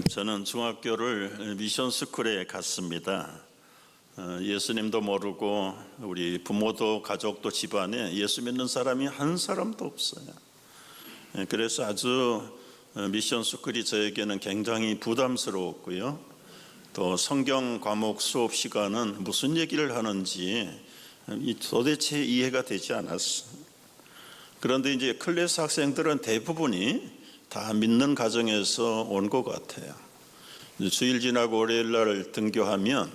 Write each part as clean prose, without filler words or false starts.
저는 중학교를 미션 스쿨에 갔습니다. 예수님도 모르고 우리 부모도 가족도 집안에 예수 믿는 사람이 한 사람도 없어요. 그래서 아주 미션 스쿨이 저에게는 굉장히 부담스러웠고요. 또 성경 과목 수업 시간은 무슨 얘기를 하는지 도대체 이해가 되지 않았어요. 그런데 이제 클래스 학생들은 대부분이 다 믿는 가정에서 온 것 같아요. 주일 지나고 월요일 날 등교하면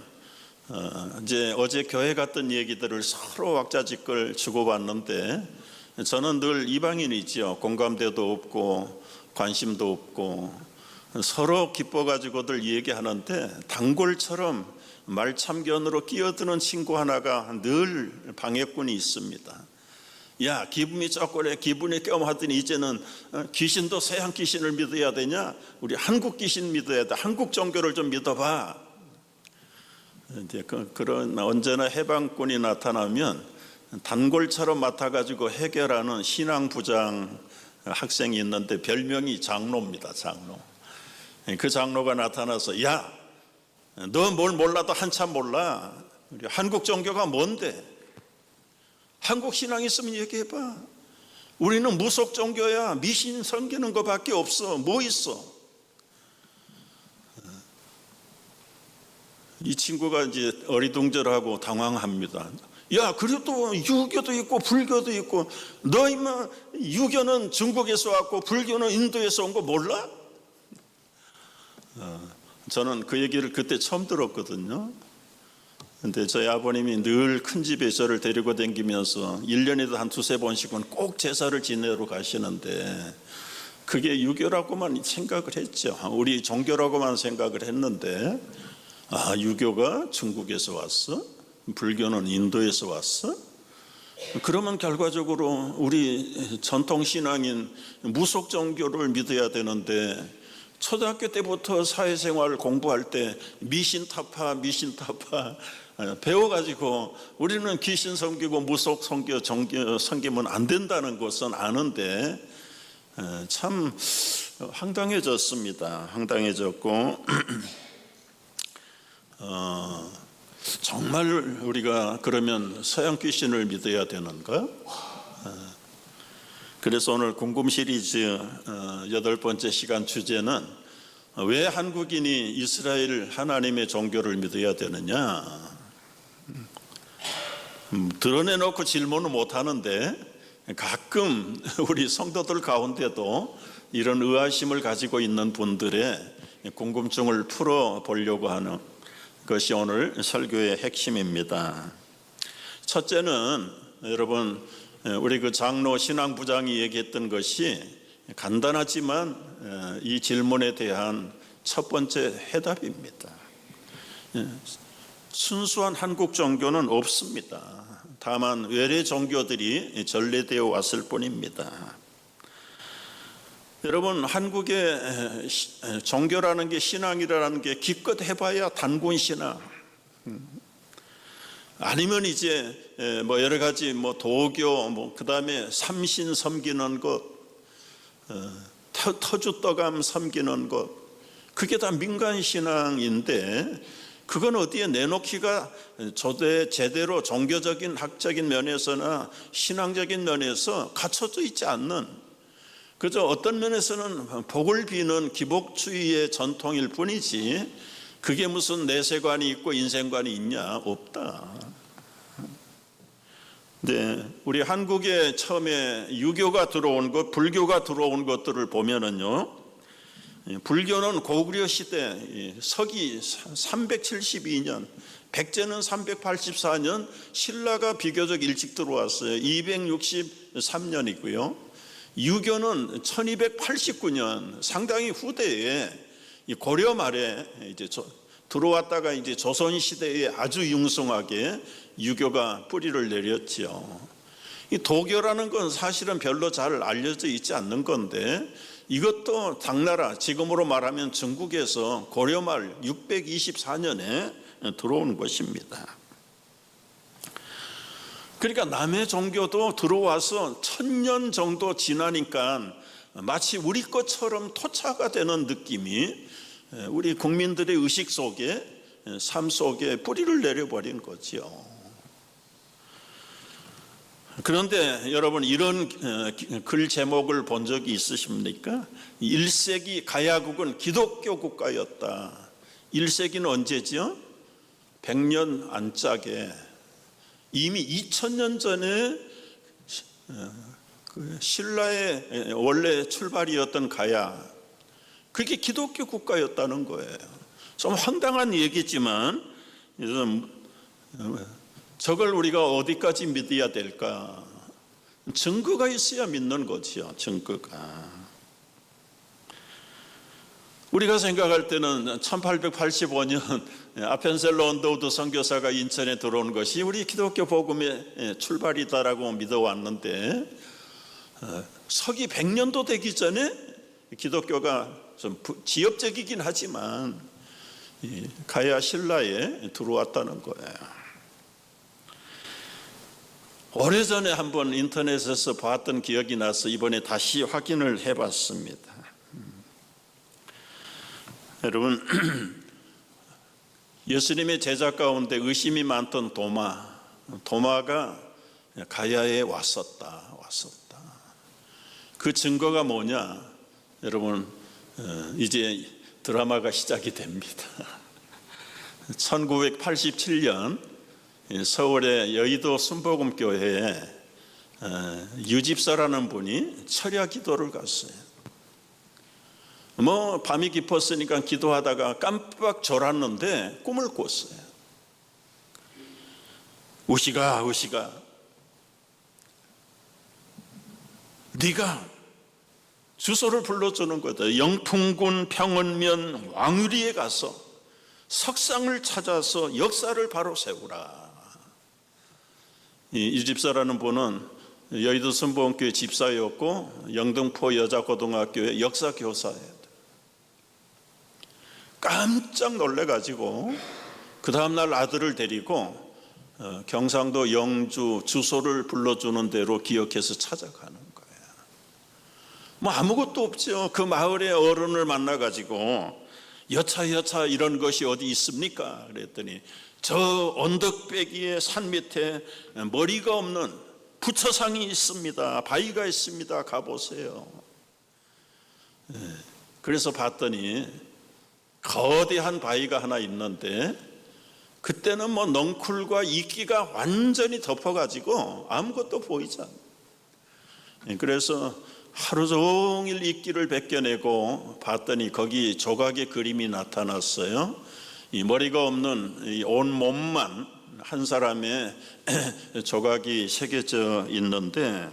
이제 어제 교회 갔던 얘기들을 서로 왁자지껄 주고받는데 저는 늘 이방인이죠. 공감대도 없고 관심도 없고 서로 기뻐가지고들 얘기하는데 단골처럼 말참견으로 끼어드는 친구 하나가 늘 방해꾼이 있습니다. 야, 기분이 쪼꼬래, 기분이 껴하더니 이제는 귀신도 서양 귀신을 믿어야 되냐? 우리 한국 귀신 믿어야 돼. 한국 종교를 좀 믿어봐. 이제 그런 언제나 해방꾼이 나타나면 단골처럼 맡아가지고 해결하는 신앙부장 학생이 있는데 별명이 장로입니다. 장로. 그 장로가 나타나서 야, 너 뭘 몰라도 한참 몰라. 우리 한국 종교가 뭔데? 한국 신앙 있으면 얘기해봐. 우리는 무속 종교야. 미신 섬기는 것밖에 없어. 뭐 있어? 이 친구가 이제 어리둥절하고 당황합니다. 야, 그리고 또 유교도 있고 불교도 있고 너 임마 유교는 중국에서 왔고 불교는 인도에서 온 거 몰라? 저는 그 얘기를 그때 처음 들었거든요. 근데 저희 아버님이 늘 큰 집에 저를 데리고 다니면서 1년에도 한 두세 번씩은 꼭 제사를 지내러 가시는데 그게 유교라고만 생각을 했죠. 우리 종교라고만 생각을 했는데 아, 유교가 중국에서 왔어? 불교는 인도에서 왔어? 그러면 결과적으로 우리 전통신앙인 무속 종교를 믿어야 되는데 초등학교 때부터 사회생활을 공부할 때 미신타파 배워가지고 우리는 귀신 섬기고 무속 섬기면 안 된다는 것은 아는데 참 황당해졌습니다. 황당해졌고 정말 우리가 그러면 서양 귀신을 믿어야 되는가? 그래서 오늘 궁금 시리즈 8번째 시간 주제는 왜 한국인이 이스라엘 하나님의 종교를 믿어야 되느냐? 드러내놓고 질문을 못하는데 가끔 우리 성도들 가운데도 이런 의아심을 가지고 있는 분들의 궁금증을 풀어보려고 하는 것이 오늘 설교의 핵심입니다. 첫째는 여러분 우리 그 장로 신앙부장이 얘기했던 것이 간단하지만 이 질문에 대한 첫 번째 해답입니다. 순수한 한국 종교는 없습니다. 다만 외래 종교들이 전래되어 왔을 뿐입니다. 여러분, 한국의 종교라는 게 신앙이라는 게 기껏 해봐야 단군 신앙 아니면 이제 뭐 여러 가지 뭐 도교 뭐 그다음에 삼신 섬기는 것 터줏도감 섬기는 것 그게 다 민간 신앙인데 그건 어디에 내놓기가 제대로 종교적인 학적인 면에서나 신앙적인 면에서 갖춰져 있지 않는 그저 어떤 면에서는 복을 비는 기복주의의 전통일 뿐이지 그게 무슨 내세관이 있고 인생관이 있냐? 없다. 네, 우리 한국에 처음에 유교가 들어온 것, 불교가 들어온 것들을 보면은요, 불교는 고구려 시대 서기 372년, 백제는 384년, 신라가 비교적 일찍 들어왔어요. 263년이고요. 유교는 1289년, 상당히 후대에 고려 말에 이제 들어왔다가 이제 조선 시대에 아주 융성하게 유교가 뿌리를 내렸죠. 이 도교라는 건 사실은 별로 잘 알려져 있지 않는 건데 이것도 당나라 지금으로 말하면 중국에서 고려 말 624년에 들어온 것입니다. 그러니까 남의 종교도 들어와서 1000년 정도 지나니까 마치 우리 것처럼 토착화 되는 느낌이 우리 국민들의 의식 속에, 삶 속에 뿌리를 내려버린 거죠. 그런데 여러분, 이런 글 제목을 본 적이 있으십니까? 1세기 가야국은 기독교 국가였다. 1세기는 언제죠? 100년 안짝에 이미 2000년 전에 신라의 원래 출발이었던 가야, 그게 기독교 국가였다는 거예요. 좀 황당한 얘기지만 저걸 우리가 어디까지 믿어야 될까? 증거가 있어야 믿는 거지요. 증거가. 우리가 생각할 때는 1885년 아펜셀러 언더우드 선교사가 인천에 들어온 것이 우리 기독교 복음의 출발이다라고 믿어왔는데, 서기 100년도 되기 전에 기독교가 좀 지역적이긴 하지만 가야 신라에 들어왔다는 거예요. 오래전에 한번 인터넷에서 봤던 기억이 나서 이번에 다시 확인을 해봤습니다. 여러분, 예수님의 제자 가운데 의심이 많던 도마가 가야에 왔었다. 그 증거가 뭐냐? 여러분, 이제 드라마가 시작이 됩니다. 1987년 서울의 여의도 순복음교회에 유집사라는 분이 철야 기도를 갔어요. 밤이 깊었으니까 기도하다가 깜빡 졸았는데 꿈을 꿨어요. 우시가 네가 주소를 불러주는 거다. 영풍군 평원면 왕유리에 가서 석상을 찾아서 역사를 바로 세우라. 이 집사라는 분은 여의도 순복음교회 집사였고 영등포 여자고등학교의 역사교사예요. 깜짝 놀래가지고 그 다음날 아들을 데리고 경상도 영주 주소를 불러주는 대로 기억해서 찾아가는 거예요. 아무것도 없죠. 그 마을의 어른을 만나가지고 여차 이런 것이 어디 있습니까? 그랬더니 저 언덕배기의 산 밑에 머리가 없는 부처상이 있습니다. 바위가 있습니다. 가보세요. 그래서 봤더니 거대한 바위가 하나 있는데, 그때는 넝쿨과 이끼가 완전히 덮어가지고 아무것도 보이지 않아요. 그래서 하루 종일 이끼를 벗겨내고 봤더니 거기 조각의 그림이 나타났어요. 이 머리가 없는 이 온 몸만 한 사람의 조각이 새겨져 있는데,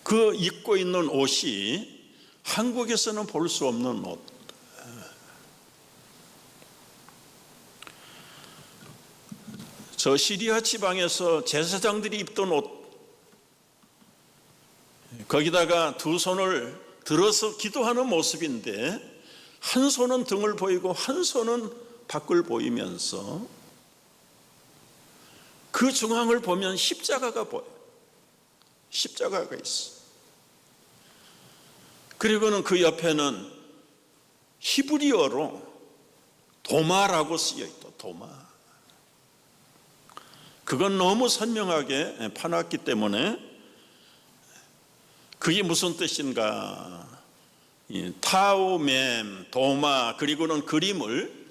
그 입고 있는 옷이 한국에서는 볼 수 없는 옷. 저 시리아 지방에서 제사장들이 입던 옷, 거기다가 두 손을 들어서 기도하는 모습인데, 한 손은 등을 보이고 한 손은 밖을 보이면서 그 중앙을 보면 십자가가 보여요. 십자가가 있어. 그리고는 그 옆에는 히브리어로 도마라고 쓰여 있다. 도마. 그건 너무 선명하게 파놨기 때문에 그게 무슨 뜻인가? 타우멤, 도마, 그리고는 그림을,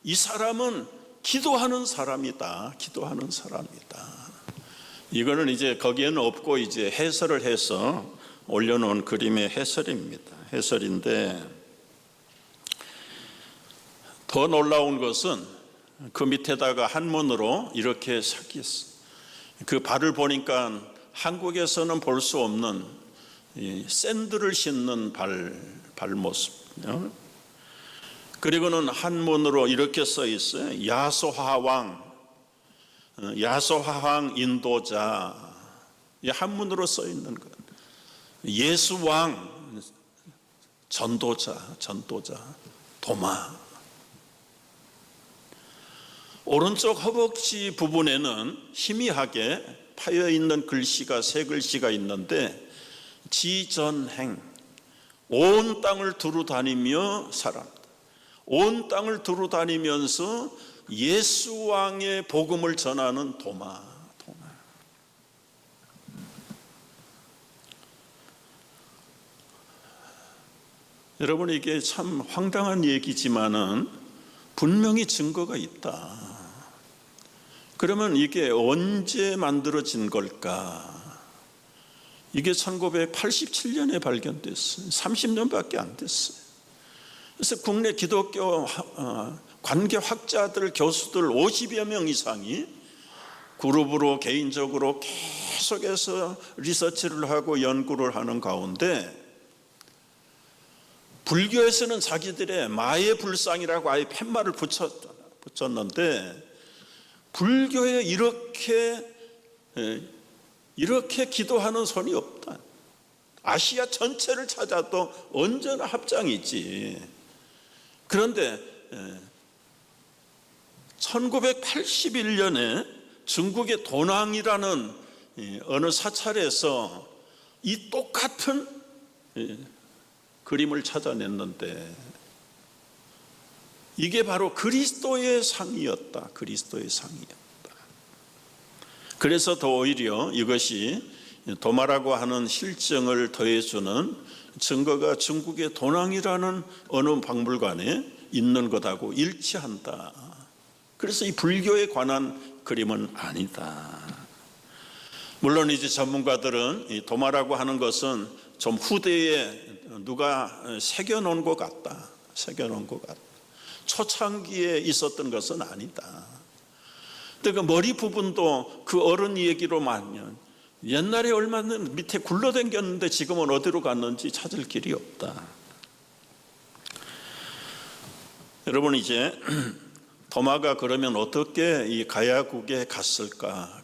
이 사람은 기도하는 사람이다. 기도하는 사람이다. 이거는 이제 거기에는 없고 이제 해설을 해서 올려놓은 그림의 해설입니다. 해설인데, 더 놀라운 것은 그 밑에다가 한문으로 이렇게 적혔어. 그 발을 보니까 한국에서는 볼 수 없는 샌들을 신는 발모습. 그리고는 한문으로 이렇게 써 있어요. 야소화왕 인도자. 한문으로 써 있는 것. 예수왕 전도자, 도마. 오른쪽 허벅지 부분에는 희미하게 파여 있는 글씨가, 세 글씨가 있는데, 지전행, 온 땅을 두루 다니며 살았다. 온 땅을 두루 다니면서 예수 왕의 복음을 전하는 도마. 여러분, 이게 참 황당한 얘기지만은 분명히 증거가 있다. 그러면 이게 언제 만들어진 걸까? 이게 1987년에 발견됐어요. 30년밖에 안 됐어요. 그래서 국내 기독교 관계학자들, 교수들 50여 명 이상이 그룹으로 개인적으로 계속해서 리서치를 하고 연구를 하는 가운데, 불교에서는 자기들의 마의 불상이라고 아예 팻말을 붙였는데, 불교에 이렇게 기도하는 손이 없다. 아시아 전체를 찾아도 언제나 합장이지. 그런데 1981년에 중국의 도낭이라는 어느 사찰에서 이 똑같은 그림을 찾아냈는데, 이게 바로 그리스도의 상이었다. 그리스도의 상이었다. 그래서 더 오히려 이것이 도마라고 하는 실증을 더해주는 증거가 중국의 도낭이라는 어느 박물관에 있는 것하고 일치한다. 그래서 이 불교에 관한 그림은 아니다. 물론 이제 전문가들은 이 도마라고 하는 것은 좀 후대에 누가 새겨놓은 것 같다. 새겨놓은 것 같다. 초창기에 있었던 것은 아니다. 근데 그 머리 부분도 그 어른 얘기로 말하면 옛날에 얼마나 밑에 굴러댕겼는데 지금은 어디로 갔는지 찾을 길이 없다. 여러분, 이제 도마가 그러면 어떻게 이 가야국에 갔을까?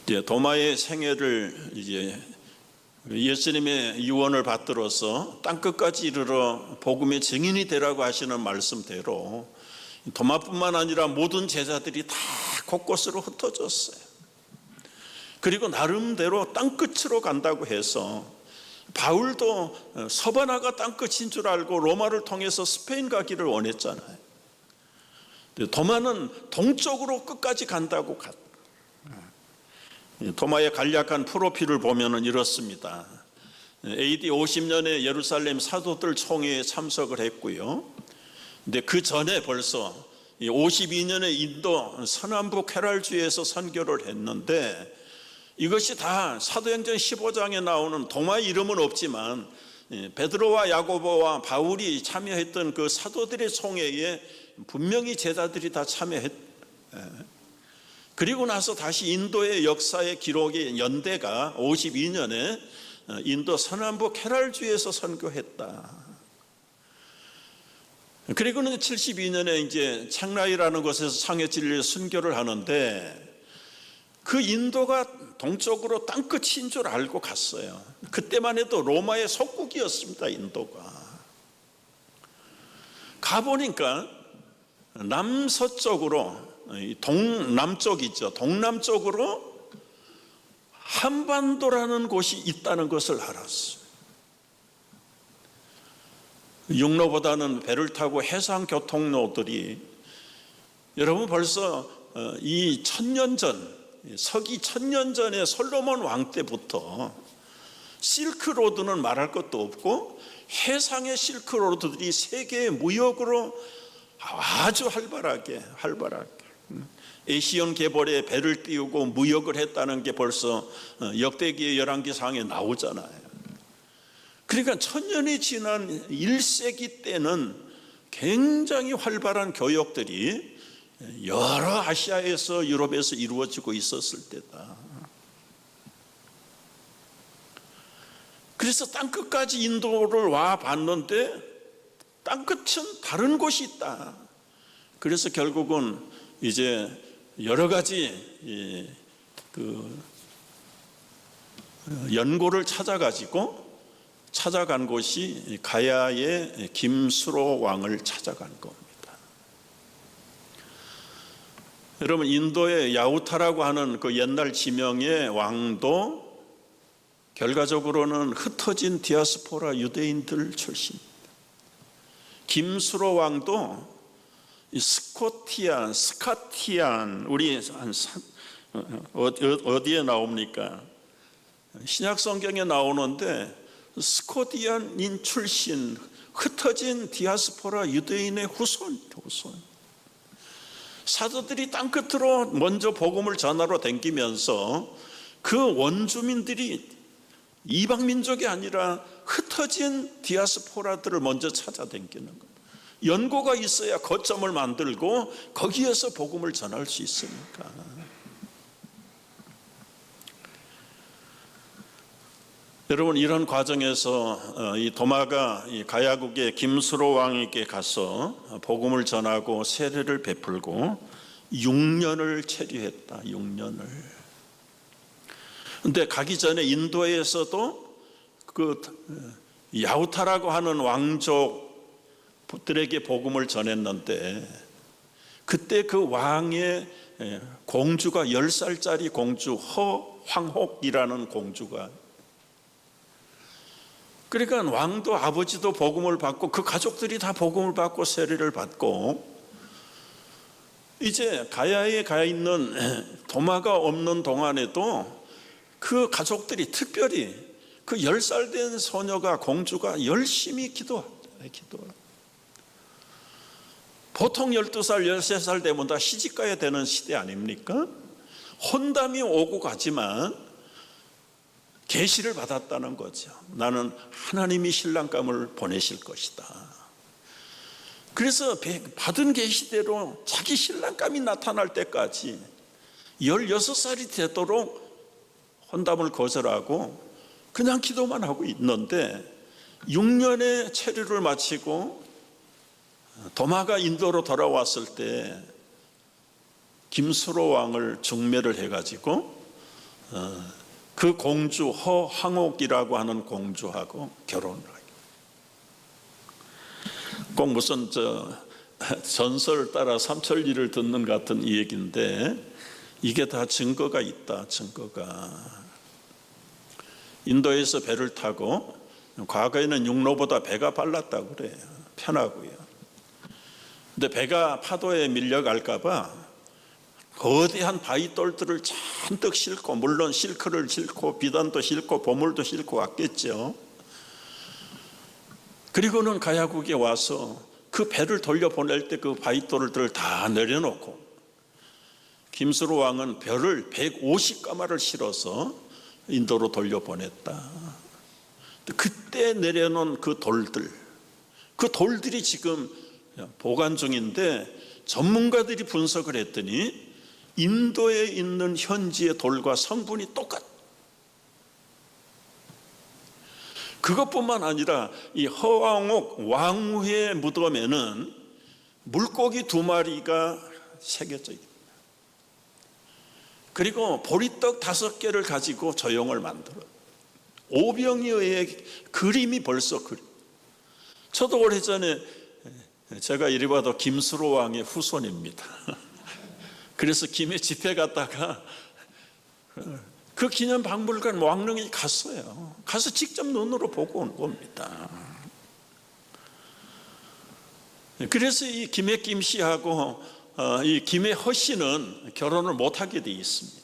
이제 도마의 생애를 이제 예수님의 유언을 받들어서 땅끝까지 이르러 복음의 증인이 되라고 하시는 말씀대로 도마뿐만 아니라 모든 제자들이 다 곳곳으로 흩어졌어요. 그리고 나름대로 땅끝으로 간다고 해서 바울도 서바나가 땅끝인 줄 알고 로마를 통해서 스페인 가기를 원했잖아요. 도마는 동쪽으로 끝까지 간다고 갔다. 도마의 간략한 프로필을 보면 이렇습니다. AD 50년에 예루살렘 사도들 총회에 참석을 했고요. 근데 그 전에 벌써 52년에 인도 서남북 헤랄주에서 선교를 했는데, 이것이 다 사도행전 15장에 나오는 도마의 이름은 없지만 베드로와 야고보와 바울이 참여했던 그 사도들의 총회에 분명히 제자들이 다 참여했. 그리고 나서 다시 인도의 역사의 기록의 연대가 52년에 인도 서남북 헤랄주에서 선교했다. 그리고는 72년에 이제 창라이라는 곳에서 창해진리에 순교를 하는데, 그 인도가 동쪽으로 땅끝인 줄 알고 갔어요. 그때만 해도 로마의 속국이었습니다. 인도가. 가보니까 남서쪽으로, 동남쪽이죠. 동남쪽으로 한반도라는 곳이 있다는 것을 알았어요. 육로보다는 배를 타고 해상 교통로들이, 여러분 벌써 이 1000년 전, 서기 1000년 전에 솔로몬 왕 때부터 실크로드는 말할 것도 없고 해상의 실크로드들이 세계의 무역으로 아주 활발하게 에시온 계벌에 배를 띄우고 무역을 했다는 게 벌써 역대기의 열왕기상에 나오잖아요. 그러니까 1000년이 지난 1세기 때는 굉장히 활발한 교역들이 여러 아시아에서 유럽에서 이루어지고 있었을 때다. 그래서 땅끝까지 인도를 와 봤는데 땅끝은 다른 곳이 있다. 그래서 결국은 이제 여러 가지 연고를 찾아간 곳이 가야의 김수로 왕을 찾아간 겁니다. 여러분, 인도의 야우타라고 하는 그 옛날 지명의 왕도 결과적으로는 흩어진 디아스포라 유대인들 출신. 김수로 왕도 스카티안 우리 어디에 나옵니까? 신약 성경에 나오는데 스코디안인 출신, 흩어진 디아스포라 유대인의 후손. 사도들이 땅끝으로 먼저 복음을 전하러 다니면서 그 원주민들이 이방 민족이 아니라 흩어진 디아스포라들을 먼저 찾아다니는 것. 연고가 있어야 거점을 만들고 거기에서 복음을 전할 수 있으니까. 여러분, 이런 과정에서 이 도마가 이 가야국의 김수로 왕에게 가서 복음을 전하고 세례를 베풀고 6년을 체류했다. 6년을. 근데 가기 전에 인도에서도 그 야우타라고 하는 왕족들에게 복음을 전했는데, 그때 그 왕의 공주가 10살짜리 공주 허황옥이라는 공주가, 그러니까 왕도 아버지도 복음을 받고 그 가족들이 다 복음을 받고 세례를 받고, 이제 가야에 가 있는 도마가 없는 동안에도 그 가족들이, 특별히 그 10살 된 소녀가, 공주가 열심히 기도합니다. 보통 12살, 13살 되면 다 시집가야 되는 시대 아닙니까? 혼담이 오고 가지만 계시를 받았다는 거죠. 나는 하나님이 신랑감을 보내실 것이다. 그래서 받은 계시대로 자기 신랑감이 나타날 때까지 16살이 되도록 혼담을 거절하고 그냥 기도만 하고 있는데, 6년의 체류를 마치고 도마가 인도로 돌아왔을 때 김수로 왕을 중매를 해가지고 그 공주 허황옥이라고 하는 공주하고 결혼을 하게. 꼭 무슨 전설 따라 삼천리를 듣는 같은 이 얘기인데, 이게 다 증거가 있다. 증거가. 인도에서 배를 타고, 과거에는 육로보다 배가 빨랐다고 그래요. 편하고요. 근데 배가 파도에 밀려갈까 봐 거대한 바위돌들을 잔뜩 싣고, 물론 실크를 싣고 비단도 싣고 보물도 싣고 왔겠죠. 그리고는 가야국에 와서 그 배를 돌려보낼 때 그 바위돌들을 다 내려놓고, 김수로 왕은 별을 150가마를 실어서 인도로 돌려보냈다. 그때 내려놓은 그 돌들이 지금 보관 중인데, 전문가들이 분석을 했더니 인도에 있는 현지의 돌과 성분이 똑같아. 그것뿐만 아니라 이 허황옥 왕후의 무덤에는 물고기 2마리가 새겨져 있다. 그리고 보리떡 5개를 가지고 조형을 만들어. 오병이어의 그림이 벌써 저도 오래전에, 제가 이리 봐도 김수로 왕의 후손입니다. 그래서 김해 집회 갔다가 그 기념박물관 왕릉에 갔어요. 가서 직접 눈으로 보고 온 겁니다. 그래서 이 김해 김씨하고 이 김해 허씨는 결혼을 못하게 돼 있습니다.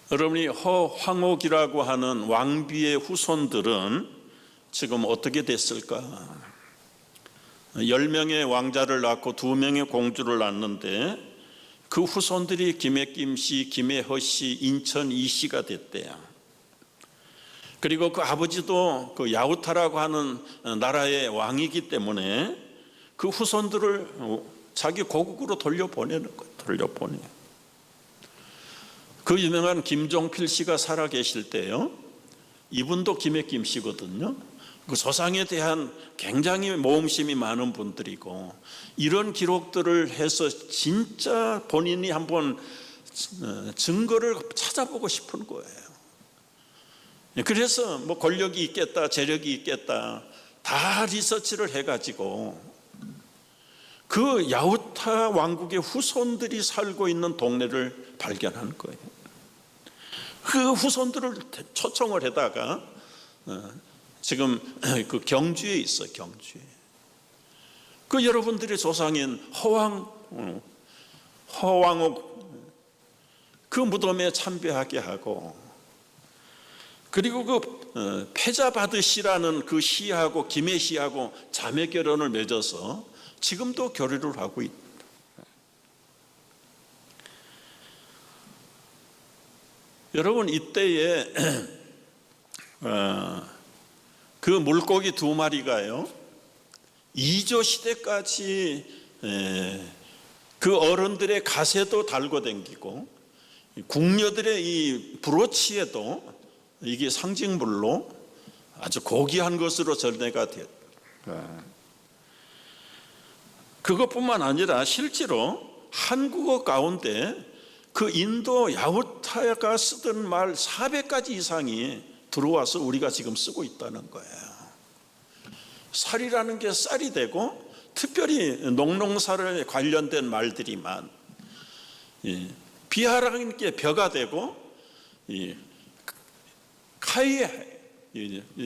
여러분이 허황옥이라고 하는 왕비의 후손들은 지금 어떻게 됐을까? 10명의 왕자를 낳고 2명의 공주를 낳았는데, 그 후손들이 김해 김씨, 김해 허씨, 인천 이씨가 됐대요. 그리고 그 아버지도 그 야우타라고 하는 나라의 왕이기 때문에 그 후손들을 자기 고국으로 돌려보내는 거예요. 그 유명한 김종필 씨가 살아 계실 때요, 이분도 김해 김씨거든요. 그 조상에 대한 굉장히 모험심이 많은 분들이고, 이런 기록들을 해서 진짜 본인이 한번 증거를 찾아보고 싶은 거예요. 그래서 뭐 권력이 있겠다, 재력이 있겠다, 다 리서치를 해가지고 그 야후타 왕국의 후손들이 살고 있는 동네를 발견한 거예요. 그 후손들을 초청을 해다가 지금 그 경주에 있어, 경주에. 그 여러분들의 조상인 허왕옥 그 무덤에 참배하게 하고, 그리고 그 패자바드시라는 그 시하고 김해시하고 자매 결혼을 맺어서 지금도 교류를 하고 있다. 여러분, 이때에 그 물고기 2마리가요 2조 시대까지 그 어른들의 가세도 달고 다니고 궁녀들의 이 브로치에도 이게 상징물로 아주 고귀한 것으로 전해가 됐다. 그것뿐만 아니라 실제로 한국어 가운데 그 인도 야후타가 쓰던 말 400가지 이상이 들어와서 우리가 지금 쓰고 있다는 거예요. 살이라는 게 쌀이 되고, 특별히 농농사를 관련된 말들이만, 비하라는 게 벼가 되고,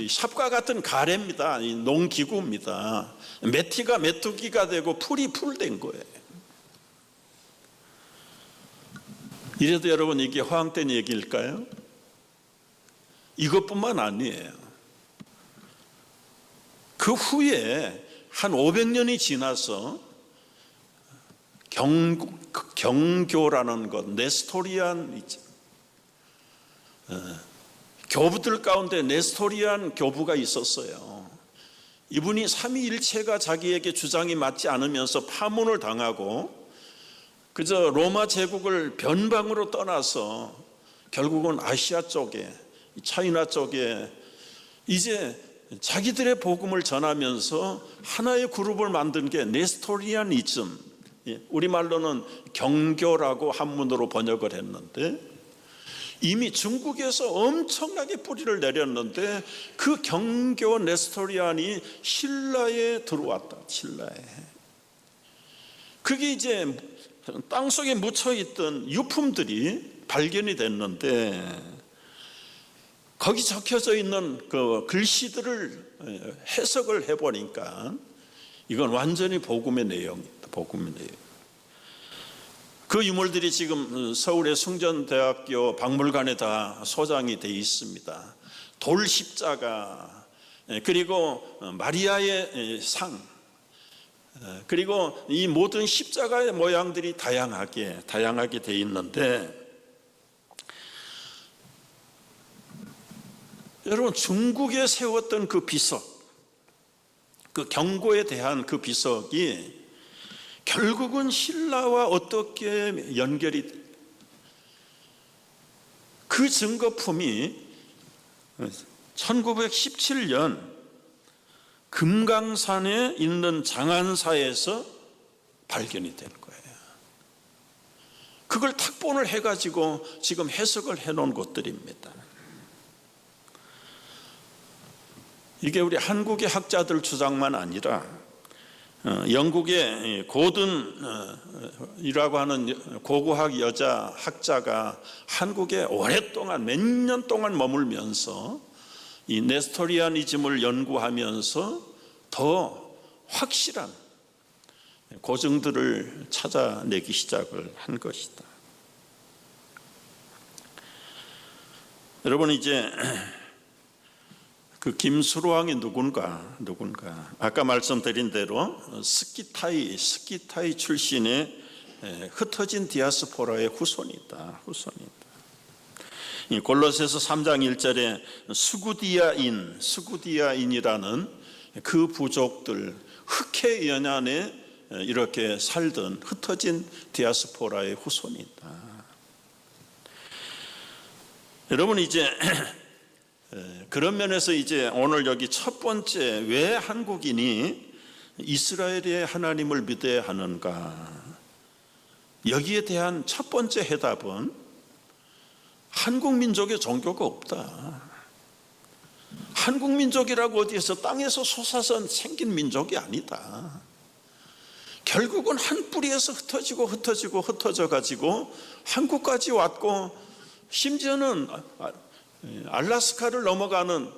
삽과 같은 가래입니다. 농기구입니다. 메티가 메뚜기가 되고 풀이 풀된 거예요. 이래도 여러분, 이게 허황된 얘기일까요? 이것뿐만 아니에요. 그 후에 한 500년이 지나서 경교라는 것, 네스토리안 교부들 가운데 네스토리안 교부가 있었어요. 이분이 삼위일체가 자기에게 주장이 맞지 않으면서 파문을 당하고 그저 로마 제국을 변방으로 떠나서 결국은 아시아 쪽에, 차이나 쪽에 이제 자기들의 복음을 전하면서 하나의 그룹을 만든 게 네스토리아니즘, 우리말로는 경교라고 한문으로 번역을 했는데, 이미 중국에서 엄청나게 뿌리를 내렸는데 그 경교 네스토리안이 신라에 들어왔다. 신라에. 그게 이제 땅속에 묻혀있던 유품들이 발견이 됐는데, 거기 적혀져 있는 그 글씨들을 해석을 해보니까 이건 완전히 복음의 내용입니다. 복음의 내용. 그 유물들이 지금 서울의 숭전대학교 박물관에 다 소장이 되어 있습니다. 돌 십자가, 그리고 마리아의 상, 그리고 이 모든 십자가의 모양들이 다양하게 되어 있는데, 여러분, 중국에 세웠던 그 비석, 그 경고에 대한 그 비석이 결국은 신라와 어떻게 연결이, 그 증거품이 1917년 금강산에 있는 장안사에서 발견이 된 거예요. 그걸 탁본을 해가지고 지금 해석을 해놓은 것들입니다. 이게 우리 한국의 학자들 주장만 아니라 영국의 고든이라고 하는 고고학 여자 학자가 한국에 오랫동안 몇 년 동안 머물면서 이 네스토리아니즘을 연구하면서 더 확실한 고증들을 찾아내기 시작을 한 것이다. 여러분, 이제 그 김수로왕이 누군가 아까 말씀드린 대로 스키타이 출신의 흩어진 디아스포라의 후손이다. 골로새서 3장 1절에 수구디아인이라는 그 부족들, 흑해 연안에 이렇게 살던 흩어진 디아스포라의 후손이다. 여러분, 이제 그런 면에서 이제 오늘 여기 첫 번째, 왜 한국인이 이스라엘의 하나님을 믿어야 하는가, 여기에 대한 첫 번째 해답은 한국 민족의 종교가 없다. 한국 민족이라고 어디에서 땅에서 솟아서 생긴 민족이 아니다. 결국은 한 뿌리에서 흩어져 가지고 한국까지 왔고, 심지어는 알래스카를 넘어가는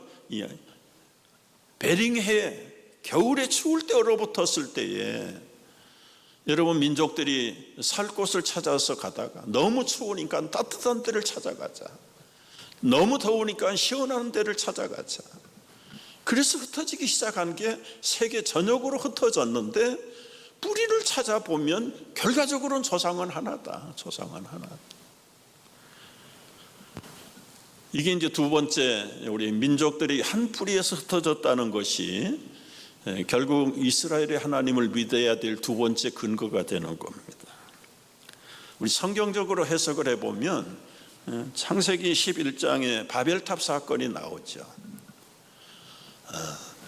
베링해 겨울에 추울 때 얼어붙었을 때에 여러분, 민족들이 살 곳을 찾아서 가다가 너무 추우니까 따뜻한 데를 찾아가자, 너무 더우니까 시원한 데를 찾아가자. 그래서 흩어지기 시작한 게 세계 전역으로 흩어졌는데, 뿌리를 찾아보면 결과적으로는 조상은 하나다. 조상은 하나. 이게 이제 두 번째, 우리 민족들이 한 뿌리에서 흩어졌다는 것이 결국 이스라엘의 하나님을 믿어야 될 두 번째 근거가 되는 겁니다. 우리 성경적으로 해석을 해보면 창세기 11장에 바벨탑 사건이 나오죠.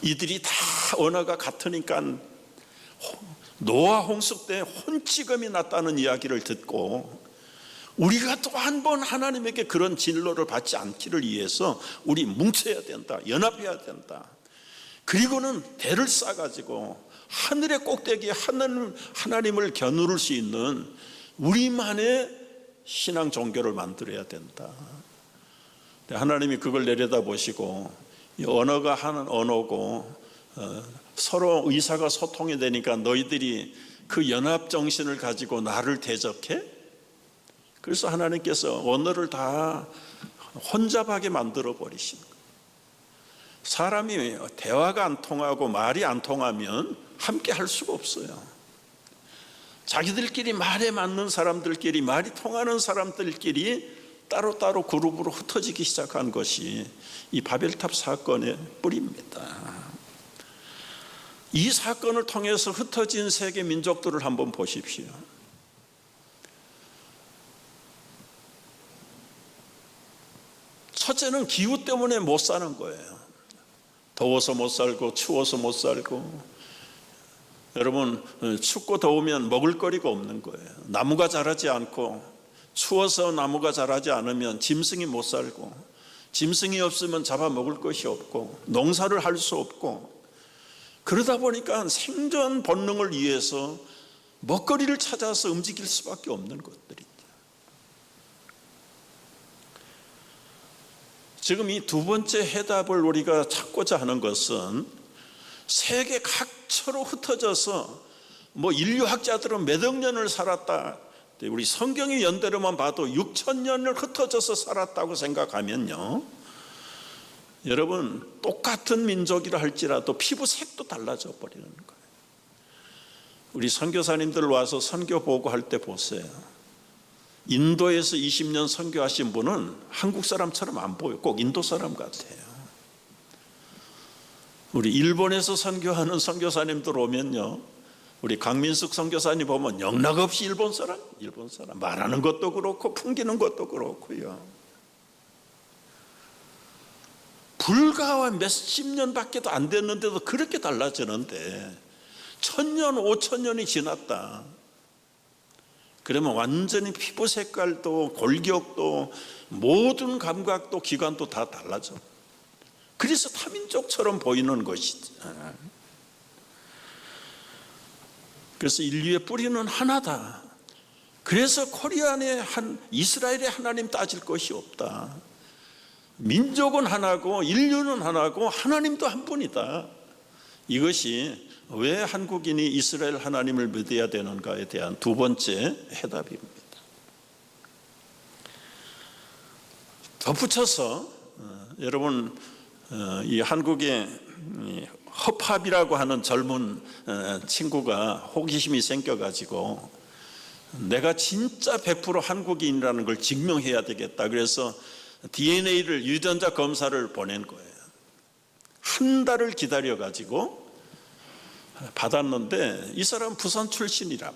이들이 다 언어가 같으니까 노아 홍수 때 혼찌검이 났다는 이야기를 듣고, 우리가 또 한 번 하나님에게 그런 진로를 받지 않기를 위해서 우리 뭉쳐야 된다, 연합해야 된다. 그리고는 대를 쌓아가지고 하늘의 꼭대기에 하나님을 겨누를 수 있는 우리만의 신앙 종교를 만들어야 된다. 하나님이 그걸 내려다보시고, 언어가 하는 언어고 서로 의사가 소통이 되니까 너희들이 그 연합 정신을 가지고 나를 대적해? 그래서 하나님께서 언어를 다 혼잡하게 만들어 버리신 거예요. 사람이 대화가 안 통하고 말이 안 통하면 함께 할 수가 없어요. 자기들끼리 말에 맞는 사람들끼리, 말이 통하는 사람들끼리 따로따로 그룹으로 흩어지기 시작한 것이 이 바벨탑 사건의 뿌리입니다. 이 사건을 통해서 흩어진 세계 민족들을 한번 보십시오. 첫째는 기후 때문에 못 사는 거예요. 더워서 못 살고 추워서 못 살고. 여러분, 춥고 더우면 먹을 거리가 없는 거예요. 나무가 자라지 않고, 추워서 나무가 자라지 않으면 짐승이 못 살고, 짐승이 없으면 잡아먹을 것이 없고, 농사를 할 수 없고, 그러다 보니까 생존 본능을 위해서 먹거리를 찾아서 움직일 수밖에 없는 것들이죠. 지금 이 두 번째 해답을 우리가 찾고자 하는 것은, 세계 각처로 흩어져서 인류학자들은 몇 억 년을 살았다, 우리 성경의 연대로만 봐도 6,000년을 흩어져서 살았다고 생각하면요, 여러분, 똑같은 민족이라 할지라도 피부색도 달라져 버리는 거예요. 우리 선교사님들 와서 선교 보고할 때 보세요. 인도에서 20년 선교하신 분은 한국 사람처럼 안 보여요. 꼭 인도 사람 같아요. 우리 일본에서 선교하는 선교사님들 오면요, 우리 강민숙 선교사님 보면 영락없이 일본 사람 말하는 것도 그렇고 풍기는 것도 그렇고요. 불과 몇십 년밖에 안 됐는데도 그렇게 달라지는데 1,000년, 5,000년이 지났다. 그러면 완전히 피부 색깔도 골격도 모든 감각도 기관도 다 달라져. 그래서 타민족처럼 보이는 것이지. 그래서 인류의 뿌리는 하나다. 그래서 코리안의 이스라엘의 하나님 따질 것이 없다. 민족은 하나고 인류는 하나고 하나님도 한 분이다. 이것이 왜 한국인이 이스라엘 하나님을 믿어야 되는가에 대한 두 번째 해답입니다. 덧붙여서 여러분, 이 한국의 허팝이라고 하는 젊은 친구가 호기심이 생겨가지고 내가 진짜 100% 한국인이라는 걸 증명해야 되겠다. 그래서 DNA를 유전자 검사를 보낸 거예요. 한 달을 기다려가지고 받았는데 이 사람 부산 출신이라.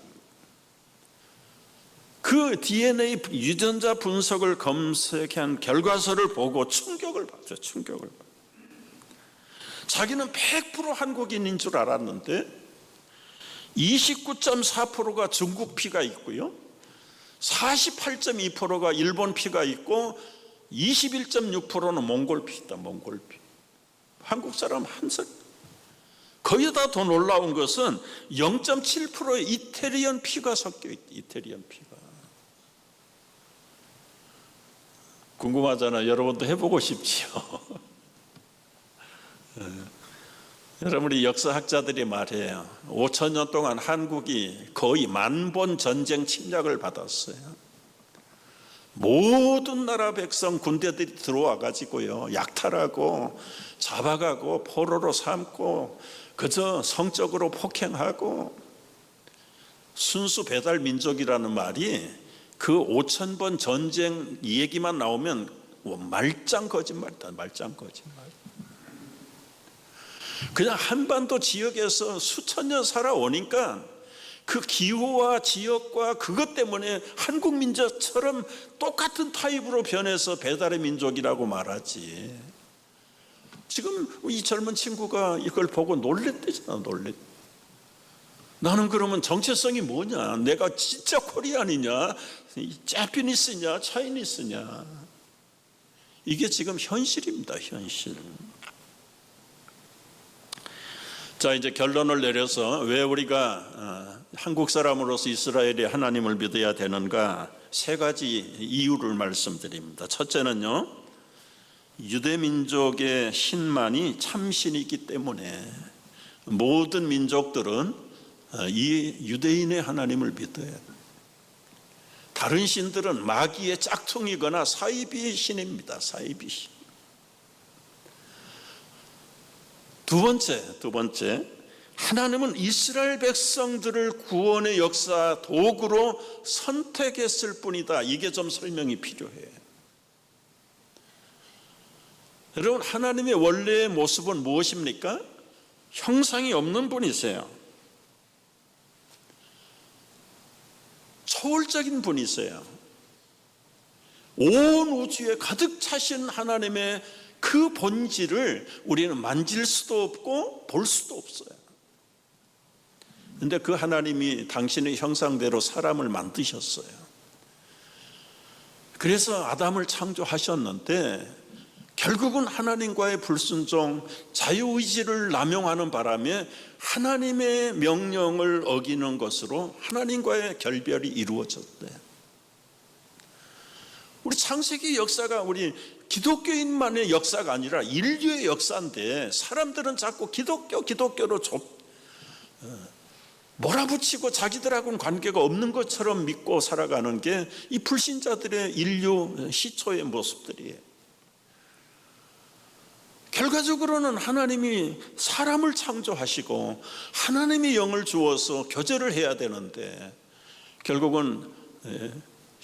그 DNA 유전자 분석을 검색한 결과서를 보고 충격을 받죠. 충격을 받죠. 자기는 100% 한국인인 줄 알았는데 29.4%가 중국 피가 있고요, 48.2%가 일본 피가 있고 21.6%는 몽골 피다. 몽골 피. 한국 사람 한석. 거기다 더 놀라운 것은 0.7%의 이태리언 피가 섞여 있다. 이태리언 피가. 궁금하잖아요. 여러분도 해보고 싶지요. 여러분, 우리 역사학자들이 말해요. 5,000년 동안 한국이 거의 10,000번 전쟁 침략을 받았어요. 모든 나라 백성 군대들이 들어와 가지고요, 약탈하고 잡아가고 포로로 삼고 그저 성적으로 폭행하고. 순수 배달 민족이라는 말이 그 5,000번 전쟁 얘기만 나오면 말짱 거짓말이다. 말짱 거짓말. 그냥 한반도 지역에서 수천 년 살아오니까 그 기후와 지역과 그것 때문에 한국 민족처럼 똑같은 타입으로 변해서 배달의 민족이라고 말하지. 지금 이 젊은 친구가 이걸 보고 놀랬대잖아. 나는 그러면 정체성이 뭐냐? 내가 진짜 코리안이냐? 재패니스냐? 차이니스냐? 이게 지금 현실입니다. 현실. 자, 이제 결론을 내려서 왜 우리가 한국 사람으로서 이스라엘의 하나님을 믿어야 되는가, 세 가지 이유를 말씀드립니다. 첫째는요, 유대민족의 신만이 참신이기 때문에 모든 민족들은 이 유대인의 하나님을 믿어야 해요. 다른 신들은 마귀의 짝퉁이거나 사이비 신입니다. 사이비 신. 두 번째, 하나님은 이스라엘 백성들을 구원의 역사 도구로 선택했을 뿐이다. 이게 좀 설명이 필요해요. 여러분, 하나님의 원래의 모습은 무엇입니까? 형상이 없는 분이세요. 초월적인 분이세요. 온 우주에 가득 차신 하나님의 그 본질을 우리는 만질 수도 없고 볼 수도 없어요. 그런데 그 하나님이 당신의 형상대로 사람을 만드셨어요. 그래서 아담을 창조하셨는데 결국은 하나님과의 불순종, 자유의지를 남용하는 바람에 하나님의 명령을 어기는 것으로 하나님과의 결별이 이루어졌대요. 우리 창세기 역사가 우리 기독교인만의 역사가 아니라 인류의 역사인데, 사람들은 자꾸 기독교로 몰아붙이고 자기들하고는 관계가 없는 것처럼 믿고 살아가는 게 이 불신자들의 인류 시초의 모습들이에요. 결과적으로는 하나님이 사람을 창조하시고 하나님의 영을 주어서 교제를 해야 되는데 결국은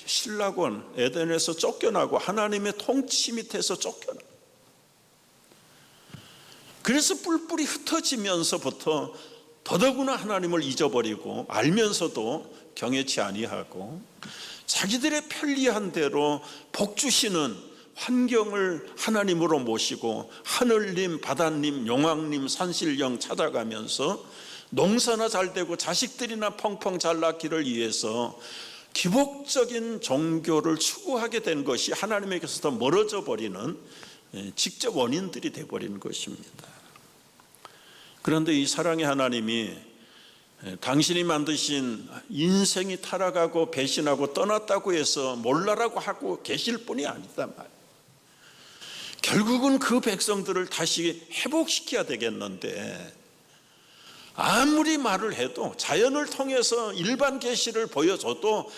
신라곤 에덴에서 쫓겨나고 하나님의 통치 밑에서 쫓겨나. 그래서 뿔뿔이 흩어지면서부터 더더구나 하나님을 잊어버리고 알면서도 경외치 아니하고 자기들의 편리한 대로 복 주시는 환경을 하나님으로 모시고 하늘님, 바다님, 용왕님, 산신령 찾아가면서 농사나 잘 되고 자식들이나 펑펑 잘 낳기를 위해서 기복적인 종교를 추구하게 된 것이 하나님에게서 멀어져 버리는 직접 원인들이 되어버리는 것입니다. 그런데 이 사랑의 하나님이 당신이 만드신 인생이 타락하고 배신하고 떠났다고 해서 몰라라고 하고 계실 뿐이 아니다 말이에요. 결국은 그 백성들을 다시 회복시켜야 되겠는데 아무리 말을 해도 자연을 통해서 일반 계시를 보여줘도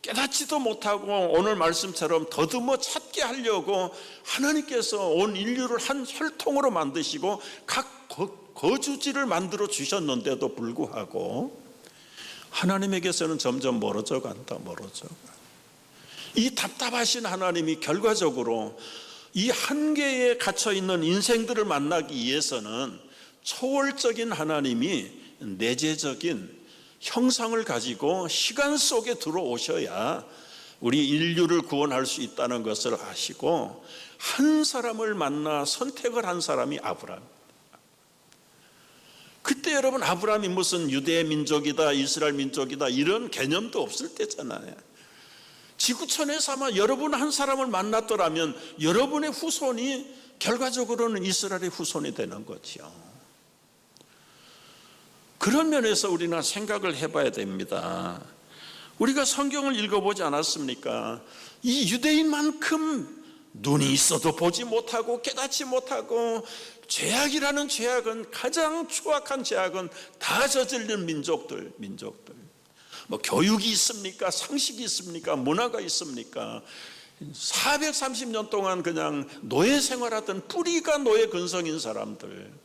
깨닫지도 못하고 오늘 말씀처럼 더듬어 찾게 하려고 하나님께서 온 인류를 한 혈통으로 만드시고 각 거주지를 만들어 주셨는데도 불구하고 하나님에게서는 점점 멀어져 간다. 이 답답하신 하나님이 결과적으로 이 한계에 갇혀 있는 인생들을 만나기 위해서는 초월적인 하나님이 내재적인 형상을 가지고 시간 속에 들어오셔야 우리 인류를 구원할 수 있다는 것을 아시고 한 사람을 만나 선택을 한 사람이 아브라함. 그때 여러분, 아브라함이 무슨 유대 민족이다, 이스라엘 민족이다 이런 개념도 없을 때잖아요. 지구촌에서 아마 여러분 한 사람을 만났더라면 여러분의 후손이 결과적으로는 이스라엘의 후손이 되는 거죠. 그런 면에서 우리는 생각을 해봐야 됩니다. 우리가 성경을 읽어보지 않았습니까? 이 유대인만큼 눈이 있어도 보지 못하고 깨닫지 못하고 죄악이라는 죄악은, 가장 추악한 죄악은 다 저지른 민족들. 뭐 교육이 있습니까? 상식이 있습니까? 문화가 있습니까? 430년 동안 그냥 노예 생활하던 뿌리가 노예 근성인 사람들,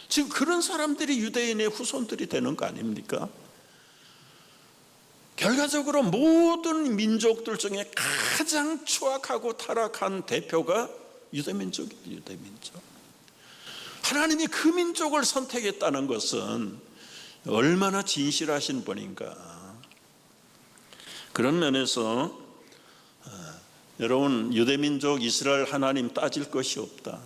지금 그런 사람들이 유대인의 후손들이 되는 거 아닙니까? 결과적으로 모든 민족들 중에 가장 추악하고 타락한 대표가 유대민족이에요. 유대민족. 하나님이 그 민족을 선택했다는 것은 얼마나 진실하신 분인가. 그런 면에서 여러분, 유대민족 이스라엘 하나님 따질 것이 없다.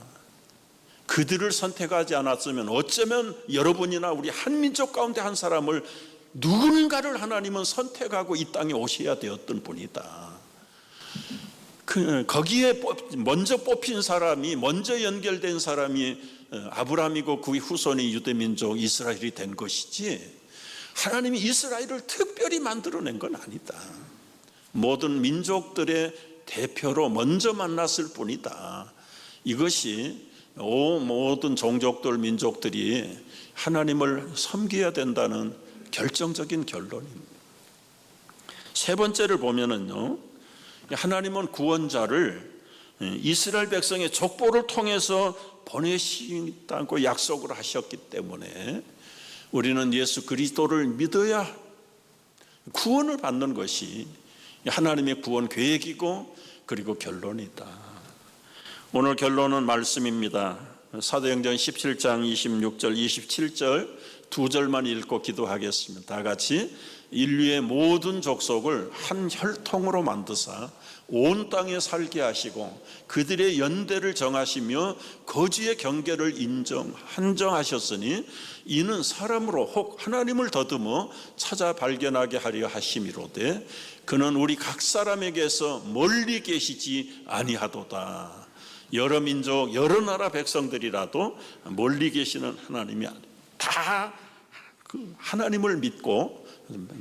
그들을 선택하지 않았으면 어쩌면 여러분이나 우리 한 민족 가운데 한 사람을, 누군가를 하나님은 선택하고 이 땅에 오셔야 되었던 분이다. 거기에 먼저 뽑힌 사람이, 먼저 연결된 사람이 아브라함이고 그 후손이 유대민족 이스라엘이 된 것이지, 하나님이 이스라엘을 특별히 만들어낸 건 아니다. 모든 민족들의 대표로 먼저 만났을 뿐이다. 이것이 모든 종족들, 민족들이 하나님을 섬겨야 된다는 결정적인 결론입니다. 세 번째를 보면은요, 하나님은 구원자를 이스라엘 백성의 족보를 통해서 보내시겠다고 약속을 하셨기 때문에 우리는 예수 그리스도를 믿어야 구원을 받는 것이 하나님의 구원 계획이고 그리고 결론이다. 오늘 결론은 말씀입니다. 사도행전 17장 26절 27절 두 절만 읽고 기도하겠습니다. 다 같이. 인류의 모든 족속을 한 혈통으로 만드사 온 땅에 살게 하시고 그들의 연대를 정하시며 거주의 경계를 한정하셨으니 이는 사람으로 혹 하나님을 더듬어 찾아 발견하게 하려 하심이로되 그는 우리 각 사람에게서 멀리 계시지 아니하도다. 여러 민족 여러 나라 백성들이라도 멀리 계시는 하나님이 다 그 하나님을 믿고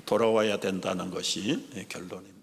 돌아와야 된다는 것이 결론입니다.